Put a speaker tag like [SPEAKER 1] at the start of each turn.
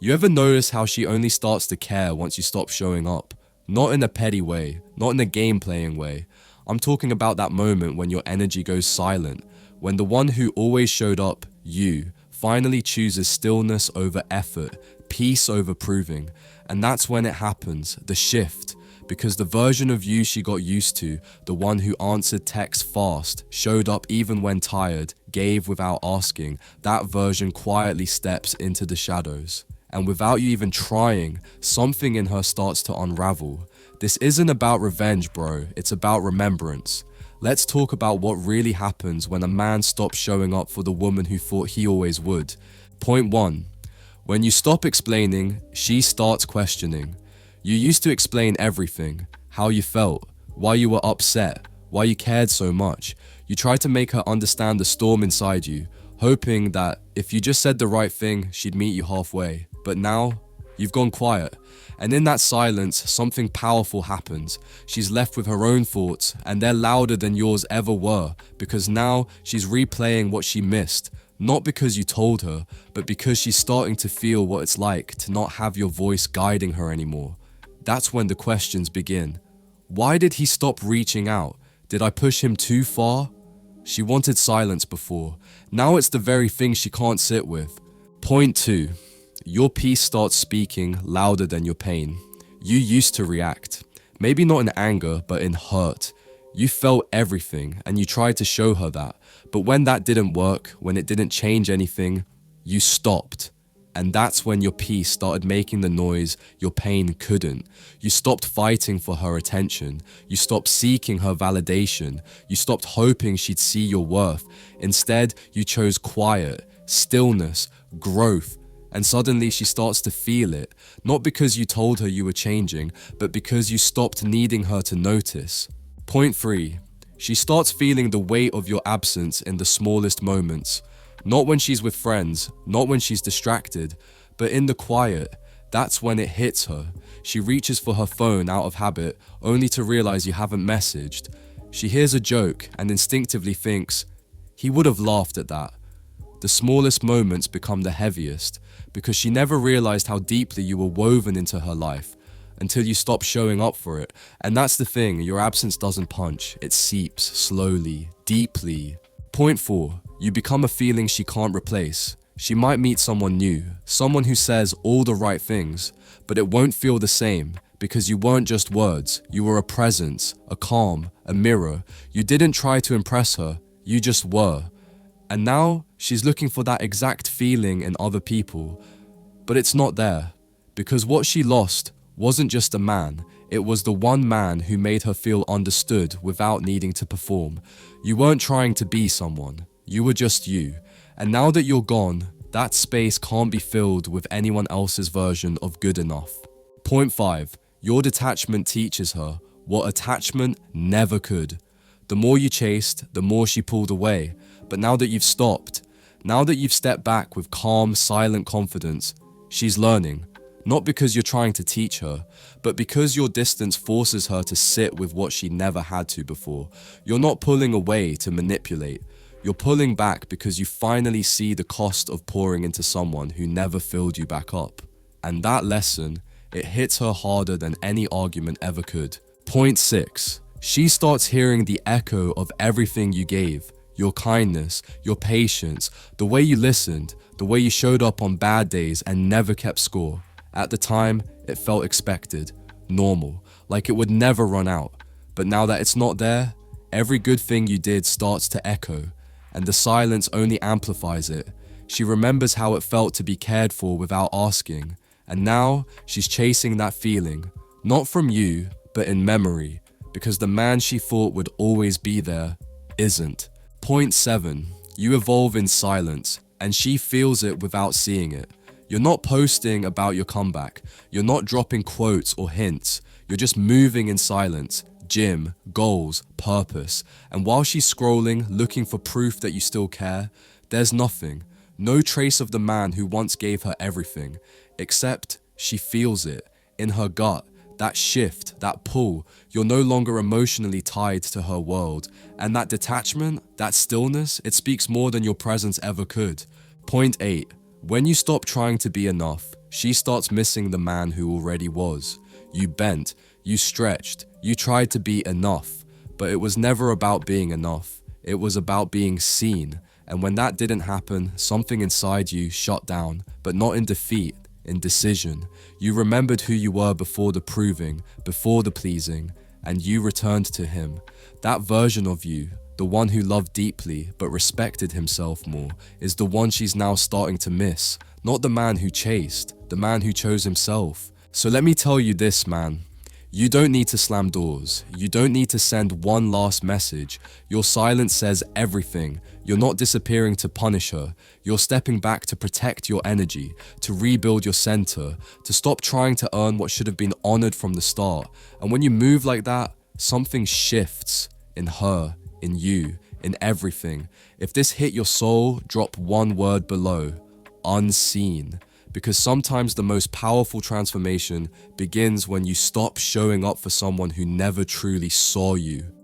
[SPEAKER 1] You ever notice how she only starts to care once you stop showing up? Not in a petty way, not in a game playing way. I'm talking about that moment when your energy goes silent, when the one who always showed up, you, finally chooses stillness over effort, peace over proving. And that's when it happens, the shift. Because the version of you she got used to, the one who answered texts fast, showed up even when tired, gave without asking, that version quietly steps into the shadows. And without you even trying, something in her starts to unravel. This isn't about revenge, bro, it's about remembrance. Let's talk about what really happens when a man stops showing up for the woman who thought he always would. Point 1. When you stop explaining, she starts questioning. You used to explain everything, how you felt, why you were upset, why you cared so much. You tried to make her understand the storm inside you, hoping that if you just said the right thing, she'd meet you halfway. But now, you've gone quiet. And in that silence, something powerful happens. She's left with her own thoughts, and they're louder than yours ever were, because now she's replaying what she missed. Not because you told her, but because she's starting to feel what it's like to not have your voice guiding her anymore. That's when the questions begin. Why did he stop reaching out? Did I push him too far? She wanted silence before. Now it's the very thing she can't sit with. Point 2. Your peace starts speaking louder than your pain. You used to react. Maybe not in anger, but in hurt. You felt everything, and you tried to show her that. But when that didn't work, when it didn't change anything, you stopped. And that's when your peace started making the noise your pain couldn't. You stopped fighting for her attention. You stopped seeking her validation. You stopped hoping she'd see your worth. Instead, you chose quiet, stillness, growth. And suddenly she starts to feel it. Not because you told her you were changing, but because you stopped needing her to notice. Point 3. She starts feeling the weight of your absence in the smallest moments. Not when she's with friends, not when she's distracted, but in the quiet. That's when it hits her. She reaches for her phone out of habit, only to realize you haven't messaged. She hears a joke and instinctively thinks, he would have laughed at that. The smallest moments become the heaviest, because she never realized how deeply you were woven into her life, until you stop showing up for it. And that's the thing, your absence doesn't punch, it seeps slowly, deeply. Point 4. You become a feeling she can't replace. She might meet someone new, someone who says all the right things, but it won't feel the same, because you weren't just words, you were a presence, a calm, a mirror. You didn't try to impress her, you just were. And now, she's looking for that exact feeling in other people, but it's not there, because what she lost wasn't just a man, it was the one man who made her feel understood without needing to perform. You weren't trying to be someone, you were just you. And now that you're gone, that space can't be filled with anyone else's version of good enough. Point 5. Your detachment teaches her what attachment never could. The more you chased, the more she pulled away. But now that you've stopped, now that you've stepped back with calm, silent confidence, she's learning. Not because you're trying to teach her, but because your distance forces her to sit with what she never had to before. You're not pulling away to manipulate. You're pulling back because you finally see the cost of pouring into someone who never filled you back up. And that lesson, it hits her harder than any argument ever could. Point 6. She starts hearing the echo of everything you gave. Your kindness, your patience, the way you listened, the way you showed up on bad days and never kept score. At the time, it felt expected, normal, like it would never run out. But now that it's not there, every good thing you did starts to echo, and the silence only amplifies it. She remembers how it felt to be cared for without asking, and now she's chasing that feeling, not from you, but in memory, because the man she thought would always be there isn't. Point 7. You evolve in silence, and she feels it without seeing it. You're not posting about your comeback. You're not dropping quotes or hints. You're just moving in silence. Gym, goals, purpose. And while she's scrolling, looking for proof that you still care, there's nothing. No trace of the man who once gave her everything. Except she feels it in her gut. That shift, that pull. You're no longer emotionally tied to her world. And that detachment, that stillness, it speaks more than your presence ever could. Point 8. When you stop trying to be enough, She starts missing the man who already was. You bent, you stretched, you tried to be enough, but it was never about being enough. It was about being seen. And when that didn't happen, something inside you shut down, but not in defeat, in decision. You remembered who you were before the proving, before the pleasing, and you returned to him. That version of you, the one who loved deeply but respected himself more, is the one she's now starting to miss. Not the man who chased, the man who chose himself. So let me tell you this, man. You don't need to slam doors. You don't need to send one last message. Your silence says everything. You're not disappearing to punish her. You're stepping back to protect your energy, to rebuild your center, to stop trying to earn what should have been honored from the start. And when you move like that, something shifts in her, in you, in everything. If this hit your soul, drop one word below: unseen. Because sometimes the most powerful transformation begins when you stop showing up for someone who never truly saw you.